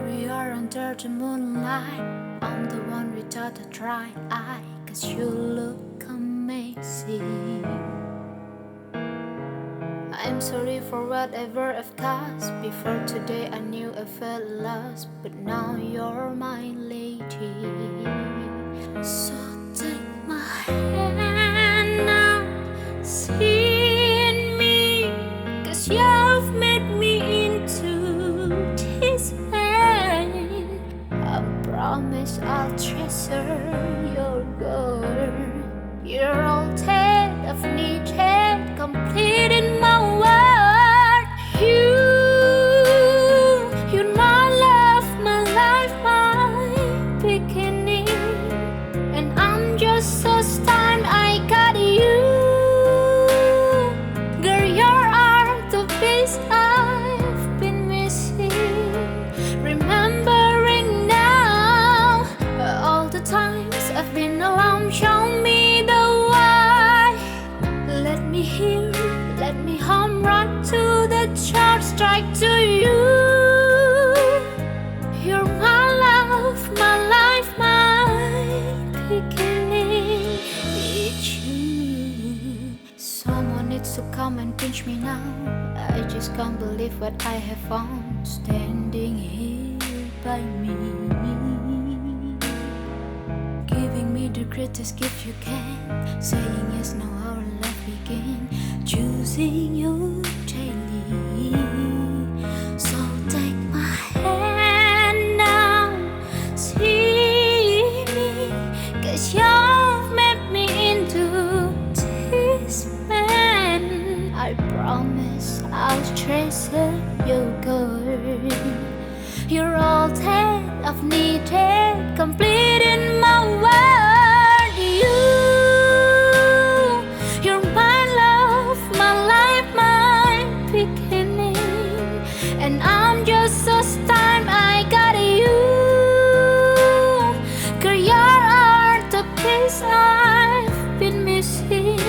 we are under the moonlight. I'm the one without a dry eye, 'cause you look amazing. I'm sorry for whatever I've caused. Before today I knew I felt lost, but now you're my lady. So take my hand now, see in me, 'cause you've made me into this man. I promise I'll treasure your girl. You're all that I've needed, complete in my world. You're my love, my life, my beginning. And I'm just so stunned I got you. Girl, you are the peace I've been missing. Remembering now all the times I've been alone, show me the way. Let me hear, let me hum right to the chart, strike to you. You're my love, my life, my beginning. It's you. Someone needs to come and pinch me now. I just can't believe what I have found, standing here by me, giving me the greatest gift you can, saying yes, now our life begin, choosing you daily. So take my hand now, see me, 'cause you've made me into this man. I promise I'll treasure your girl. You're all that I've needed, complete in my world. You're my love, my life, my beginning. And I'm just so stunned I got you. Girl, you are the piece I've been missing.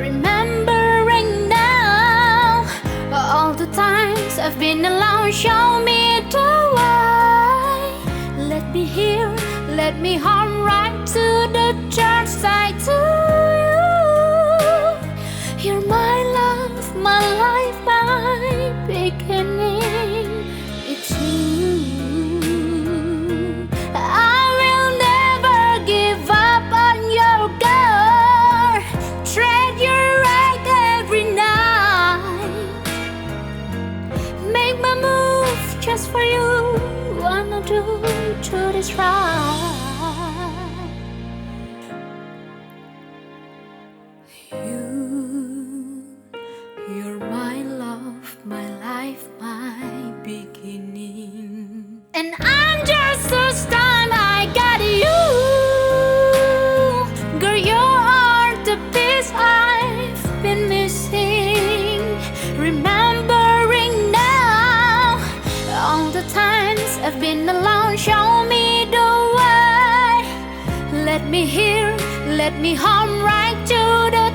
Remembering now all the times I've been alone, show me the way. Let me hear, let me hum right to the church side to you. You're my love, my life, my beginning. It's you. I will never give up on your girl. Tread your right every night. Make my move just for you. Wanna do this right. You're my love, my life, my beginning. And I'm just so stunned I got you. Girl, you are the piece I've been missing. Remembering now all the times I've been alone, show me the way. Let me hear, let me hum right to the